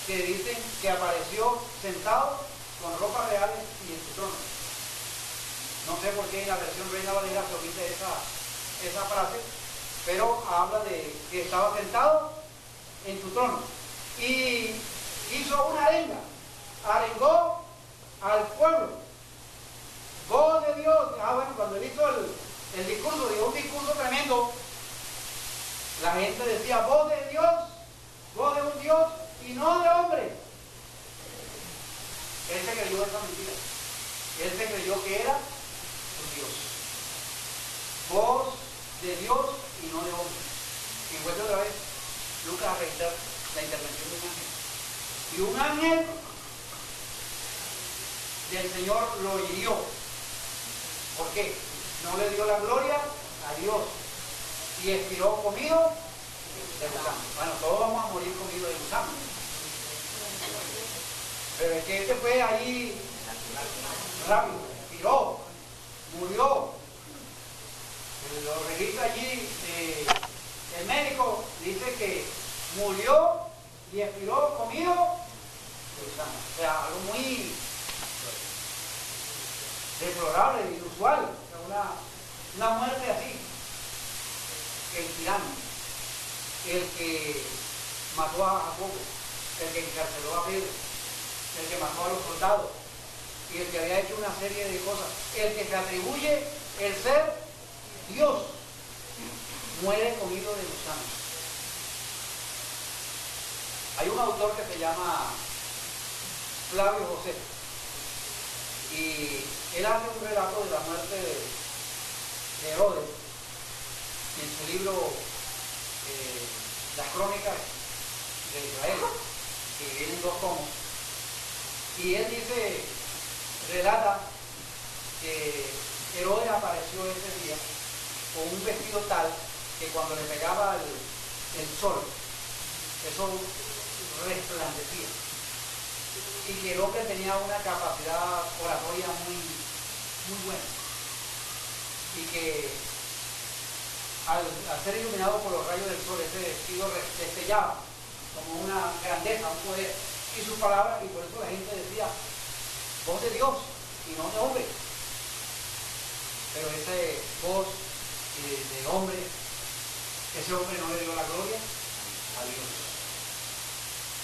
que dicen que apareció sentado con ropas reales y en su trono. No sé por qué en la versión Reina Valera se omite esa frase, pero habla de que estaba sentado en su trono. Y hizo una arenga, arengó al pueblo. Voz de Dios. Bueno, cuando él hizo el discurso, dio un discurso tremendo. La gente decía, voz de Dios, voz de un Dios y no de hombre. Él se creyó esa mentira. Él se creyó que era un Dios. Voz de Dios y no de hombre. Y vuelve otra vez Lucas a reiterar la intervención de un ángel. Y un ángel del Señor lo hirió. ¿Por qué? No le dio la gloria a Dios. Y expiró comido de gusano. Bueno, todos vamos a morir comidos de gusano. Pero es que este fue ahí rápido, expiró, murió. Lo registra allí el médico, dice que murió y expiró comido de gusano. O sea, algo muy deplorable, inusual. O sea, una muerte así. El tirano, el que mató a Jacobo, el que encarceló a Pedro, el que mató a los soldados y el que había hecho una serie de cosas, el que se atribuye el ser Dios, muere comido de gusanos. Hay un autor que se llama Flavio José y él hace un relato de la muerte de Herodes en su libro Las Crónicas de Israel, que vienen 2 tomos, y él relata que Herodes apareció ese día con un vestido tal que cuando le pegaba el sol, eso resplandecía, y que el hombre tenía una capacidad oratoria muy, muy buena. y que al ser iluminado por los rayos del sol, ese vestido destellaba como una grandeza, un poder, y sus palabras, y por eso la gente decía, voz de Dios y no de hombre. Pero ese voz de hombre, ese hombre no le dio la gloria a Dios,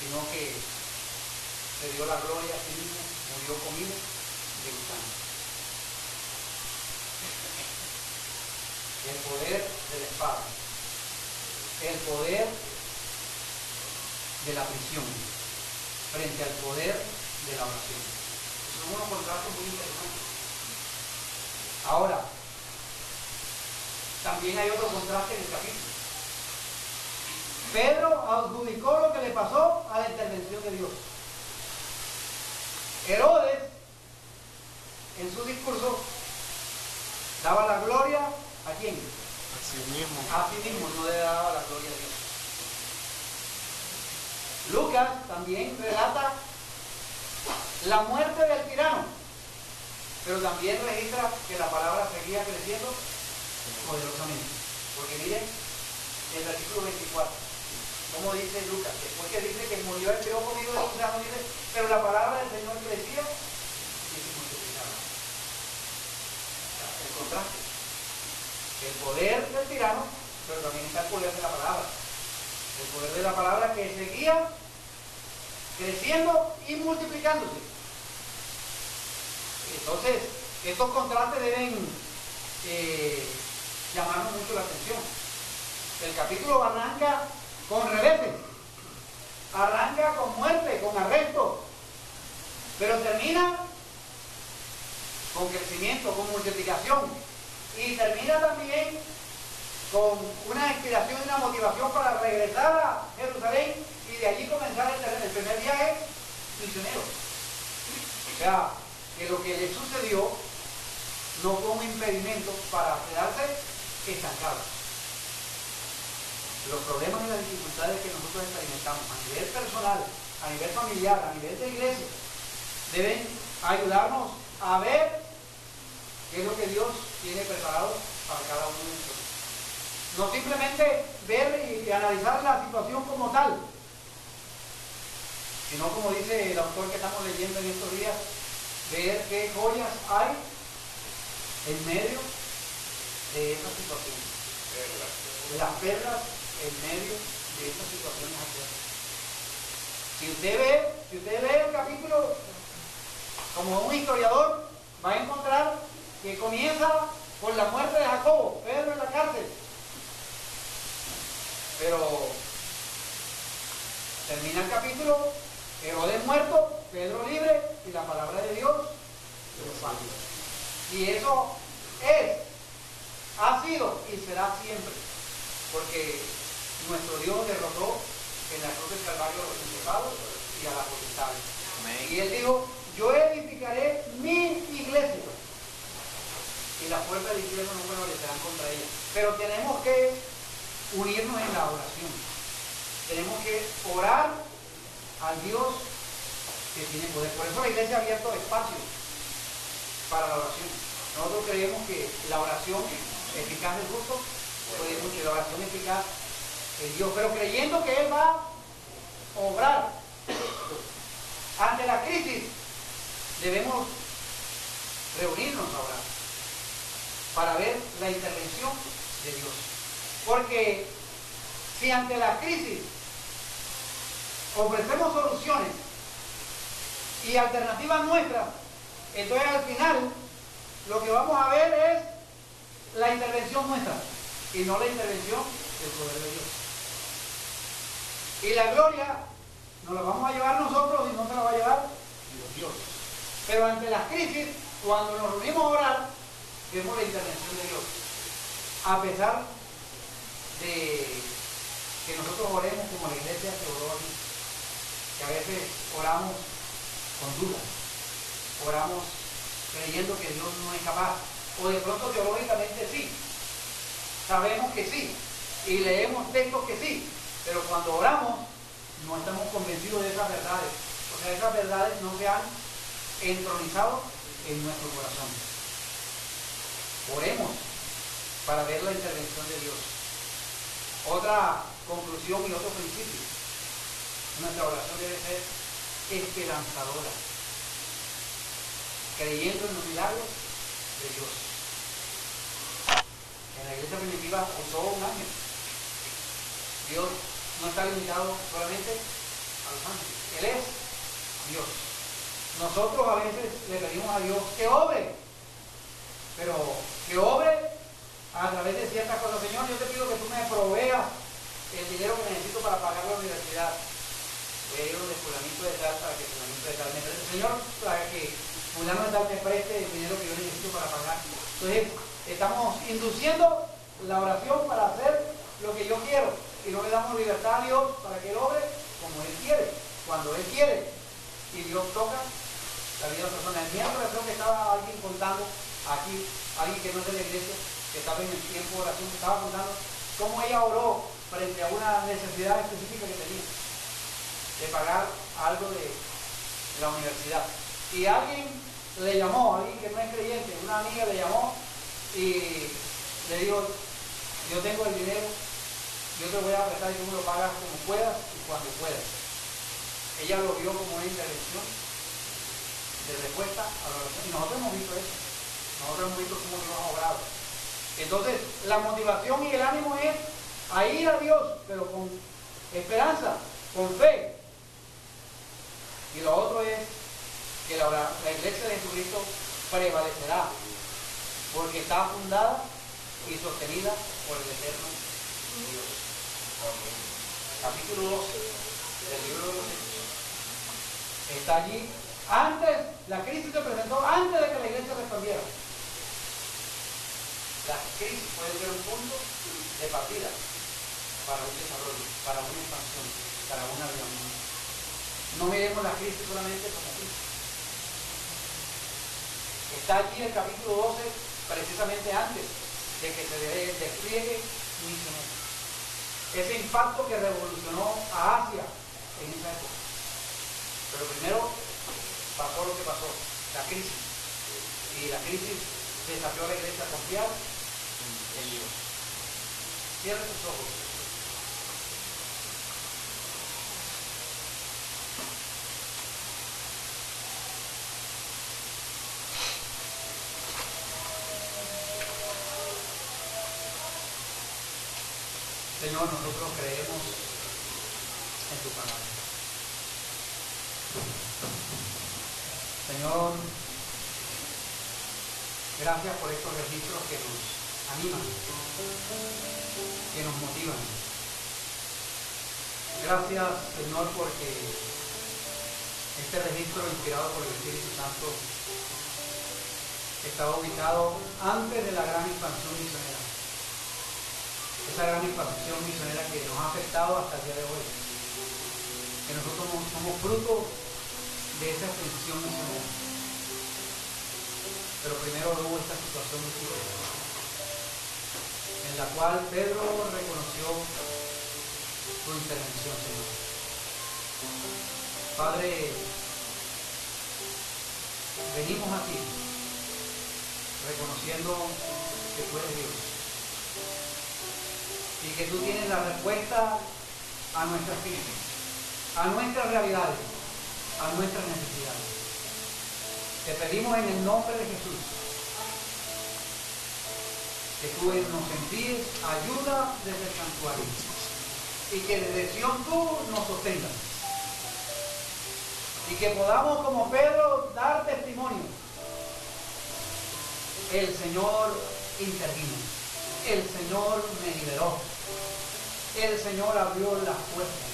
sino que se dio la gloria a sí mismo, murió comido de gusanos. El poder de la espada, el poder de la prisión frente al poder de la oración. Son unos contrastes muy interesantes. Ahora, también hay otro contraste en el capítulo. Pedro adjudicó lo que le pasó a la intervención de Dios. Herodes, en su discurso, daba la gloria ¿a quién? A sí mismo. A sí mismo, no le daba la gloria a Dios. Lucas también relata la muerte del tirano, pero también registra que la palabra seguía creciendo poderosamente. Porque miren el versículo 24, como dice Lucas, después que dice que murió el que conmigo de gusano, dice, pero la palabra del Señor crecía y se multiplicaba. O sea, el contraste. El poder del tirano, pero también está el poder de la palabra. El poder de la palabra que seguía creciendo y multiplicándose. Entonces, estos contrastes deben llamarnos mucho la atención. El capítulo arranca con reveses, arranca con muerte, con arresto, pero termina con crecimiento, con multiplicación, y termina también con una inspiración y una motivación para regresar a Jerusalén y de allí comenzar el primer viaje misionero. O sea, que lo que le sucedió no fue un impedimento para quedarse estancados. Los problemas y las dificultades que nosotros experimentamos a nivel personal, a nivel familiar, a nivel de iglesia, deben ayudarnos a ver qué es lo que Dios tiene preparado para cada uno de nosotros. No simplemente ver y analizar la situación como tal, sino como dice el autor que estamos leyendo en estos días, ver qué joyas hay en medio de esta situación. Las perlas en medio de estas situaciones adversas. Si usted ve el capítulo como un historiador, va a encontrar que comienza con la muerte de Jacobo, Pedro en la cárcel. Pero termina el capítulo, Herodes muerto, Pedro libre y la palabra de Dios válida. Y eso ha sido y será siempre, porque nuestro Dios derrotó en la cruz del Calvario a los principados y a las potestades. Y él dijo, yo edificaré mi iglesia y las puertas del infierno no prevalecerán contra ella. Pero tenemos que unirnos en la oración. Tenemos que orar al Dios que tiene poder. Por eso la iglesia ha abierto espacio para la oración. Nosotros creemos que la oración eficaz del justo puede mucho, la oración eficaz es Dios, pero creyendo que Él va a obrar ante la crisis, debemos reunirnos a orar para ver la intervención de Dios. Porque si ante la crisis ofrecemos soluciones y alternativas nuestras, entonces al final lo que vamos a ver es la intervención nuestra y no la intervención del poder de Dios. Y la gloria nos la vamos a llevar nosotros y no se la va a llevar Dios. Pero ante las crisis, cuando nos reunimos a orar, vemos la intervención de Dios. A pesar de que nosotros oremos como la iglesia que oró aquí, que a veces oramos con dudas, oramos creyendo que Dios no es capaz, o de pronto teológicamente sí, sabemos que sí, y leemos textos que sí, pero cuando oramos no estamos convencidos de esas verdades, o sea, esas verdades no se han entronizado en nuestro corazón. Oremos para ver la intervención de Dios. Otra conclusión y otro principio: nuestra oración debe ser esperanzadora, creyendo en los milagros de Dios. En la iglesia primitiva usó un ángel. Dios no está limitado solamente a los ángeles, Él es Dios. Nosotros a veces le pedimos a Dios que obre, pero que obre a través de ciertas cosas. Señor, yo te pido que tú me proveas el dinero que necesito para pagar la universidad. Voy a ir donde fulanito de tal para que fulanito de tal me preste. Señor, para que fulano de tal me preste el dinero que yo necesito para pagar. Entonces, estamos induciendo la oración para hacer lo que yo quiero y no le damos libertad a Dios para que Él obre como Él quiere, cuando Él quiere. Y Dios toca la vida de la persona. El miércoles creo que estaba alguien contando aquí, alguien que no es de la iglesia, que estaba en el tiempo de oración, que estaba contando cómo ella oró frente a una necesidad específica que tenía de pagar algo de la universidad. Y alguien le llamó, alguien que no es creyente, una amiga le llamó y le dijo: yo tengo el dinero, yo te voy a prestar y tú me lo pagas como puedas y cuando puedas. Ella lo vio como una intervención de respuesta a la oración. Y nosotros hemos visto eso. Nosotros hemos visto cómo Dios ha obrado. Entonces, la motivación y el ánimo es a ir a Dios, pero con esperanza, con fe. Y lo otro es que la iglesia de Jesucristo prevalecerá, porque está fundada y sostenida por el eterno Dios. Capítulo 12 del libro de los Hechos está allí. Antes, la crisis se presentó antes de que la iglesia se expandiera. La crisis puede ser un punto de partida para un desarrollo, para una expansión, para una reunión. No miremos la crisis solamente como crisis. Está allí el capítulo 12 precisamente antes de que se despliegue misionero. Ese impacto que revolucionó a Asia en esa época. Pero primero pasó lo que pasó, la crisis. Y la crisis desafió a la iglesia a confiar en Dios. Cierre tus ojos. Señor, nosotros creemos en tu palabra. Señor, gracias por estos registros que nos animan, que nos motivan. Gracias, Señor, porque este registro inspirado por el Espíritu Santo estaba ubicado antes de la gran expansión misionera. Esa gran expansión misionera que nos ha afectado hasta el día de hoy. Que nosotros somos fruto de esa expansión misionera. Pero primero hubo esta situación difícil, en la cual Pedro reconoció tu intervención, Señor. Padre, venimos a ti reconociendo que tú eres Dios y que tú tienes la respuesta a nuestras crisis, a nuestras realidades, a nuestras necesidades. Te pedimos en el nombre de Jesús que tú nos envíes ayuda desde el santuario y que desde Sion tú nos sostengas y que podamos, como Pedro, dar testimonio. El Señor intervino, el Señor me liberó, el Señor abrió las puertas,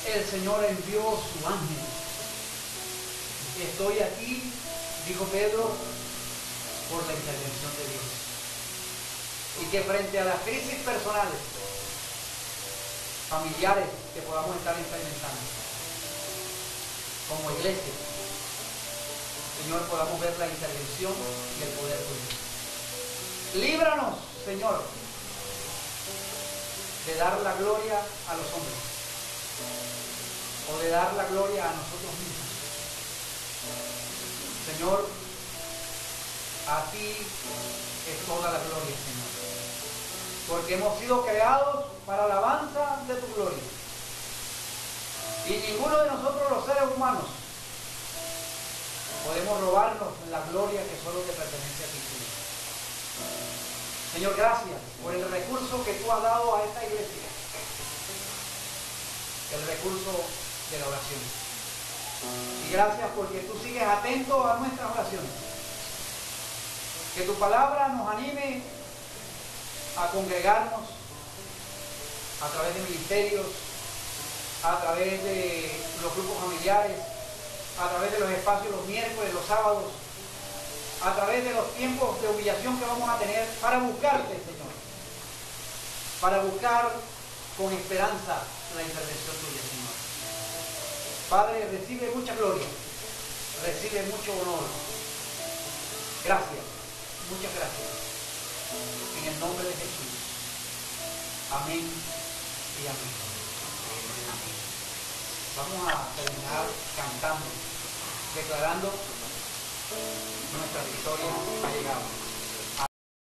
el Señor envió su ángel. Estoy aquí, dijo Pedro, por la intervención de Dios. Y que frente a las crisis personales, familiares que podamos estar experimentando, como iglesia, Señor, podamos ver la intervención y el poder tuyo. Líbranos, Señor, de dar la gloria a los hombres o de dar la gloria a nosotros mismos. Señor, A ti es toda la gloria, Señor. Porque hemos sido creados para alabanza de tu gloria. Y ninguno de nosotros los seres humanos podemos robarnos la gloria que solo te pertenece a ti, Señor. Señor, gracias por el recurso que tú has dado a esta iglesia. El recurso de la oración. Y gracias porque tú sigues atento a nuestras oraciones. Que tu palabra nos anime a congregarnos a través de ministerios, a través de los grupos familiares, a través de los espacios los miércoles, los sábados, a través de los tiempos de humillación que vamos a tener para buscarte, Señor. Para buscar con esperanza la intervención tuya, Señor. Padre, recibe mucha gloria, recibe mucho honor. Gracias, muchas gracias. En el nombre de Jesús. Amén y amén. Amén. Vamos a terminar cantando, declarando nuestra victoria ha llegado.